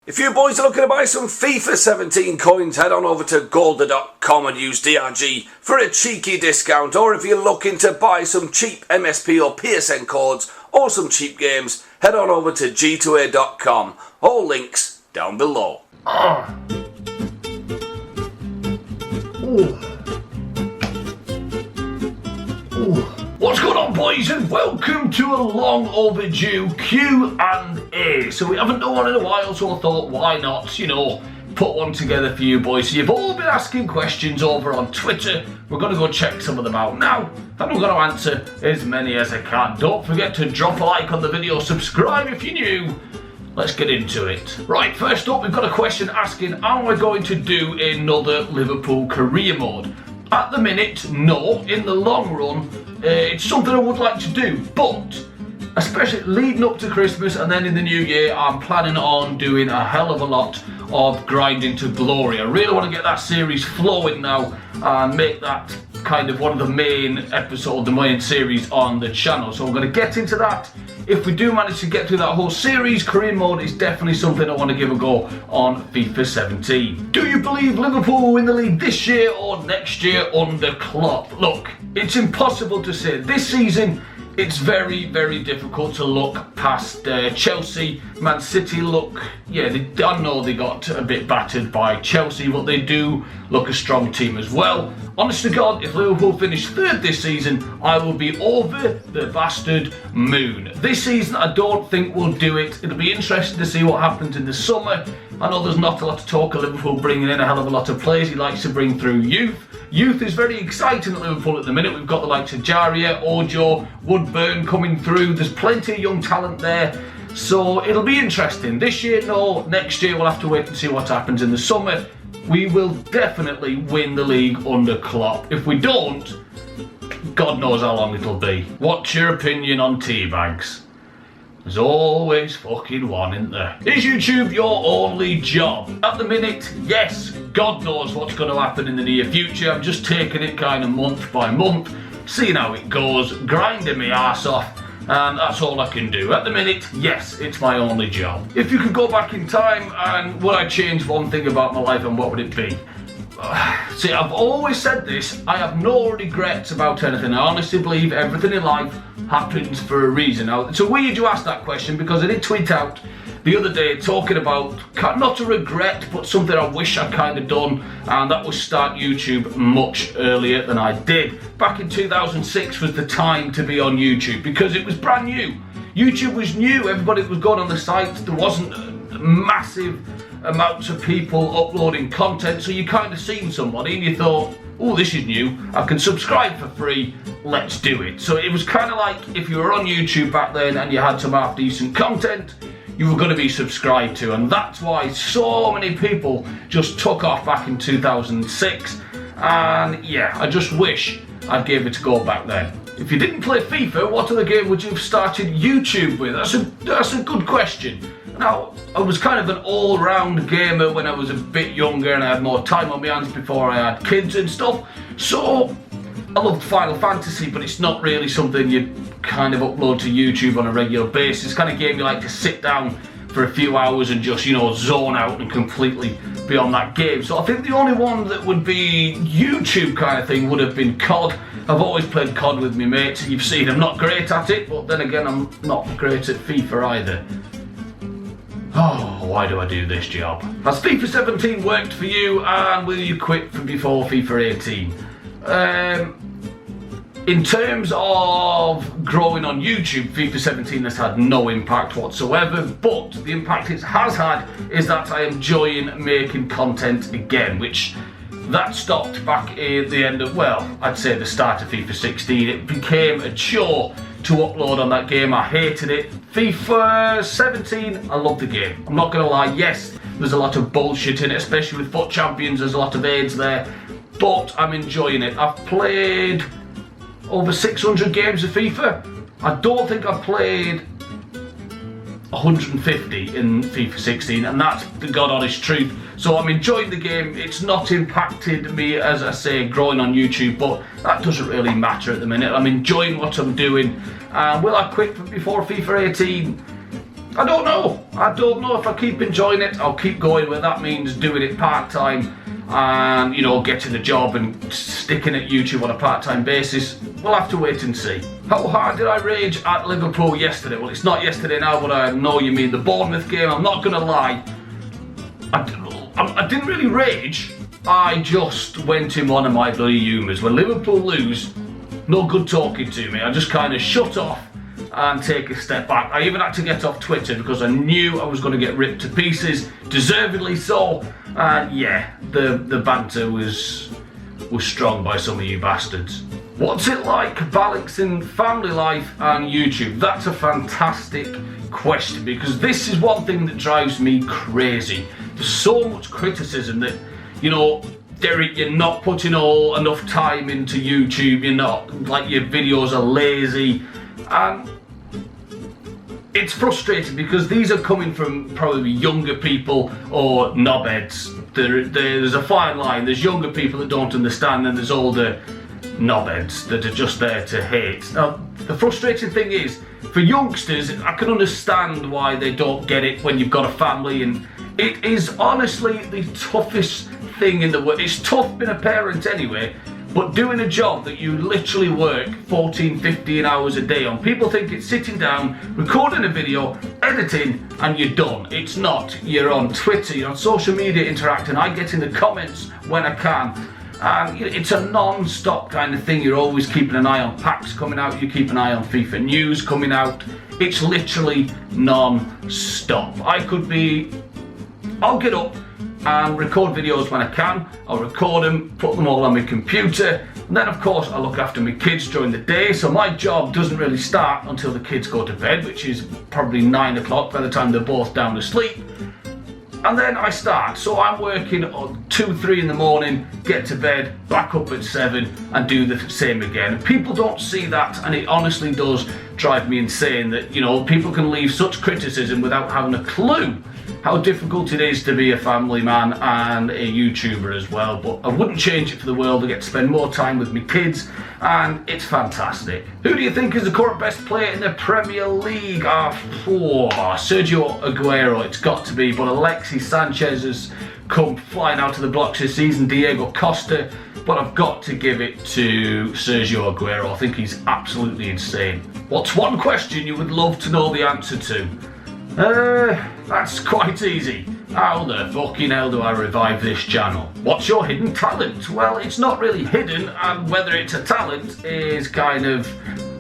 If you boys are looking to buy some FIFA 17 coins, head on over to golder.com and use DRG for a cheeky discount. Or if you're looking to buy some cheap MSP or PSN codes or some cheap games, head on over to g2a.com. All links down below. What's going on, boys, and welcome to a long overdue Q&A. So we haven't done one in a while, so I thought, why not, put one together for you boys. So you've all been asking questions over on Twitter. We're going to go check some of them out now, and I'm going to answer as many as I can. Don't forget to drop a like on the video, subscribe if you're new. Let's get into it. Right, first up, we've got a question asking, am I going to do another Liverpool career mode? At the minute, no. In the long run, it's something I would like to do, but especially leading up to Christmas and then in the new year, I'm planning on doing a hell of a lot of grinding to glory. I really want to get that series flowing now and make that kind of one of the main episodes, the main series on the channel. So I'm going to get into that. If we do manage to get through that whole series, career mode is definitely something I want to give a go on FIFA 17. Do you believe Liverpool will win the league this year or next year under Klopp? Look, it's impossible to say. This season, it's very, very difficult to look past Chelsea. Man City I know they got a bit battered by Chelsea, but they do look a strong team as well. Honest to God, if Liverpool finish third this season, I will be over the bastard moon. This season, I don't think we'll do it. It'll be interesting to see what happens in the summer. I know there's not a lot of talk of Liverpool bringing in a hell of a lot of players. He likes to bring through youth. Youth is very exciting at Liverpool at the minute. We've got the likes of Jaria, Ojo, Woodburn coming through. There's plenty of young talent there. So it'll be interesting. This year, no. Next year, we'll have to wait and see what happens in the summer. We will definitely win the league under Klopp. If we don't, God knows how long it'll be. What's your opinion on teabags? There's always fucking one, isn't there? Is YouTube your only job? At the minute, yes. God knows what's going to happen in the near future. I'm just taking it kind of month by month, seeing how it goes, grinding my arse off, and that's all I can do. At the minute, yes, it's my only job. If you could go back in time, and would I change one thing about my life, and what would it be? See, I've always said this, I have no regrets about anything. I honestly believe everything in life happens for a reason. Now, it's weird you asked that question because I did tweet out the other day talking about, not a regret, but something I wish I'd kind of done, and that was start YouTube much earlier than I did. Back in 2006 was the time to be on YouTube because it was brand new. YouTube was new, everybody was going on the site, there wasn't massive amounts of people uploading content, so you kind of seen somebody and you thought, oh, this is new, I can subscribe for free, let's do it. So it was kind of like if you were on YouTube back then and you had some half decent content, you were going to be subscribed to, and that's why so many people just took off back in 2006. And yeah, I just wish I'd gave it a go back then. If you didn't play FIFA, what other game would you have started YouTube with? That's a good question. Now, I was kind of an all-round gamer when I was a bit younger and I had more time on my hands before I had kids and stuff. So, I loved Final Fantasy, but it's not really something you kind of upload to YouTube on a regular basis. It's the kind of game you like to sit down for a few hours and just, zone out and completely be on that game. So I think the only one that would be YouTube kind of thing would have been COD. I've always played COD with my mates. You've seen I'm not great at it, but then again, I'm not great at FIFA either. Oh, why do I do this job? Has FIFA 17 worked for you, and will you quit before FIFA 18? In terms of growing on YouTube, FIFA 17 has had no impact whatsoever, but the impact it has had is that I am enjoying making content again, which that stopped back at the end of, I'd say the start of FIFA 16. It became a chore to upload on that game. I hated it. FIFA 17, I love the game. I'm not going to lie, yes, there's a lot of bullshit in it, especially with FUT Champions, there's a lot of AIDS there, but I'm enjoying it. I've played over 600 games of FIFA. I don't think I've played 150 in FIFA 16, and that's the God honest truth. So I'm enjoying the game. It's not impacted me, as I say, growing on YouTube, but that doesn't really matter at the minute. I'm enjoying what I'm doing. Will I quit before FIFA 18? I don't know. I don't know if I keep enjoying it. I'll keep going, where that means doing it part-time and, you know, getting a job and sticking at YouTube on a part-time basis. We'll have to wait and see. How hard did I rage at Liverpool yesterday? Well, it's not yesterday now, but I know you mean the Bournemouth game. I'm not going to lie. I didn't really rage. I just went in one of my bloody humours. When Liverpool lose, no good talking to me. I just kind of shut off and take a step back. I even had to get off Twitter because I knew I was going to get ripped to pieces, deservedly so. And yeah, the banter was strong by some of you bastards. What's it like balancing family life and YouTube? That's a fantastic question, because this is one thing that drives me crazy. There's so much criticism that, you know, Derek, you're not putting enough time into YouTube, you're not, like, your videos are lazy, and it's frustrating because these are coming from probably younger people or knobheads. There's a fine line. There's younger people that don't understand, and there's older knobheads that are just there to hate. Now, the frustrating thing is, for youngsters, I can understand why they don't get it when you've got a family, and it is honestly the toughest thing in the world. It's tough being a parent anyway, but doing a job that you literally work 14, 15 hours a day on. People think it's sitting down, recording a video, editing, and you're done. It's not. You're on Twitter, you're on social media interacting. I get in the comments when I can. And it's a non-stop kind of thing. You're always keeping an eye on packs coming out. You keep an eye on FIFA news coming out. It's literally non-stop. I'll get up and record videos when I can. I'll record them, put them all on my computer, and then of course I look after my kids during the day, so my job doesn't really start until the kids go to bed, which is probably 9 o'clock by the time they're both down to sleep. And then I start, so I'm working on 2, 3 in the morning, get to bed, back up at 7 and do the same again. People don't see that, and it honestly does drive me insane that, you know, people can leave such criticism without having a clue how difficult it is to be a family man and a YouTuber as well. But I wouldn't change it for the world. I get to spend more time with my kids, and it's fantastic. Who do you think is the current best player in the Premier League? Sergio Aguero, it's got to be, but Alexis Sanchez has come flying out of the blocks this season, Diego Costa, but I've got to give it to Sergio Aguero. I think he's absolutely insane. What's one question you would love to know the answer to? That's quite easy. How the fucking hell do I revive this channel? What's your hidden talent? Well, it's not really hidden, and whether it's a talent is kind of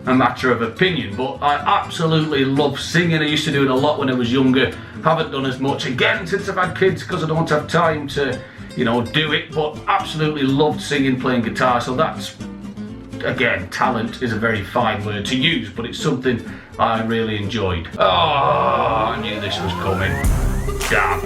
a matter of opinion, but I absolutely love singing. I used to do it a lot when I was younger. Haven't done as much again since I've had kids because I don't have time to, you know, do it, but absolutely loved singing, playing guitar, so that's, again, talent is a very fine word to use, but it's something I really enjoyed. Oh, I knew this was coming. Damn.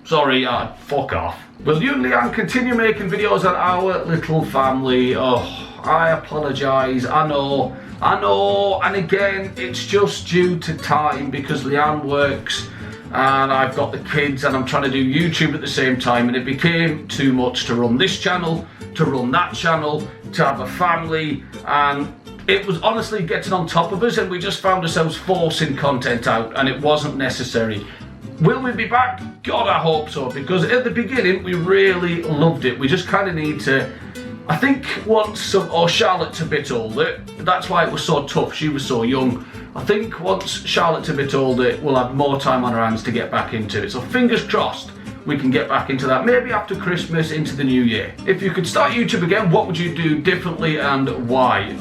Sorry, fuck off. Will you and Leanne continue making videos on our little family? Oh, I apologise. I know. And again, it's just due to time because Leanne works and I've got the kids and I'm trying to do YouTube at the same time, and it became too much to run this channel, to run that channel, to have a family, and it was honestly getting on top of us, and we just found ourselves forcing content out, and it wasn't necessary. Will we be back? God, I hope so, because at the beginning we really loved it. We just kind of need to, I think once Charlotte's a bit older, that's why it was so tough, she was so young. I think once Charlotte's a bit older, we'll have more time on our hands to get back into it. So fingers crossed we can get back into that, maybe after Christmas, into the new year. If you could start YouTube again, what would you do differently and why?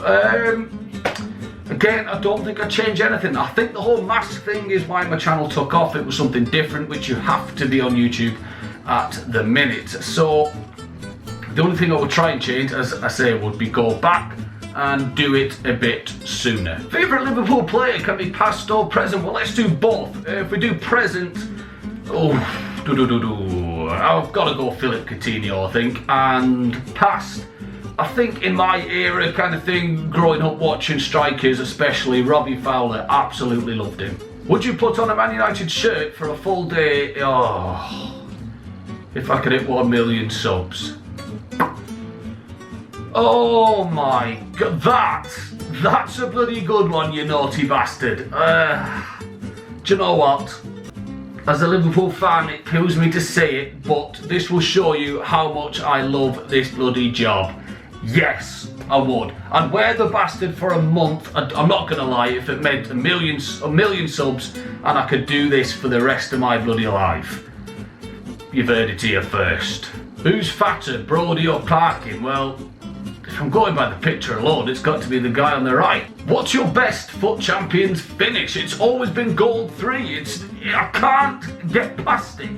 Again, I don't think I'd change anything. I think the whole mask thing is why my channel took off. It was something different, which you have to be on YouTube at the minute. So the only thing I would try and change, as I say, would be go back and do it a bit sooner. Favourite Liverpool player can be past or present. Well, let's do both. If we do present, I've got to go Philip Coutinho, I think. And past, I think in my era kind of thing, growing up watching strikers, especially Robbie Fowler, absolutely loved him. Would you put on a Man United shirt for a full day? Oh, if I could hit 1 million subs. Oh my god, that's a bloody good one, you naughty bastard. do you know what? As a Liverpool fan, it kills me to say it, but this will show you how much I love this bloody job. Yes, I would. I'd wear the bastard for a month. I'm not going to lie, if it meant a million subs and I could do this for the rest of my bloody life. You've heard it here first. Who's fatter, Brody or Parkin? Well, if I'm going by the picture alone, it's got to be the guy on the right. What's your best FUT Champions finish? It's always been gold 3. I can't get past it.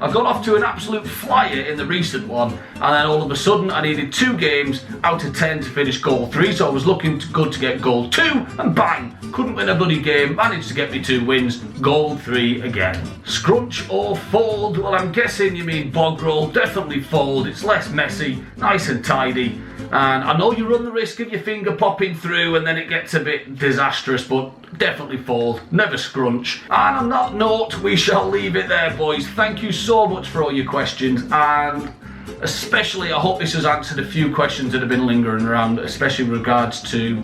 I got off to an absolute flyer in the recent one, and then all of a sudden I needed 2 games out of 10 to finish gold 3, so I was looking good to get gold 2, and bang! Couldn't win a bloody game, managed to get me 2 wins, gold 3 again. Scrunch or fold? Well, I'm guessing you mean bog roll. Definitely fold, it's less messy, nice and tidy. And I know you run the risk of your finger popping through and then it gets a bit disastrous, but definitely fold, never scrunch. And on that note, we shall leave it there, boys. Thank you so much for all your questions, and especially I hope this has answered a few questions that have been lingering around, especially in regards to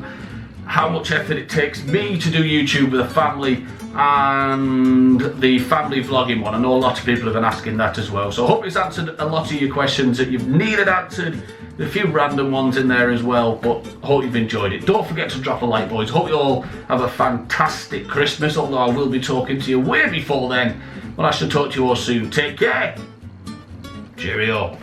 how much effort it takes me to do YouTube with a family and the family vlogging one. I know a lot of people have been asking that as well, so I hope it's answered a lot of your questions that you've needed answered. A few random ones in there as well, but I hope you've enjoyed it. Don't forget to drop a like, boys. Hope you all have a fantastic Christmas, although I will be talking to you way before then, but I shall talk to you all soon. Take care. Cheerio.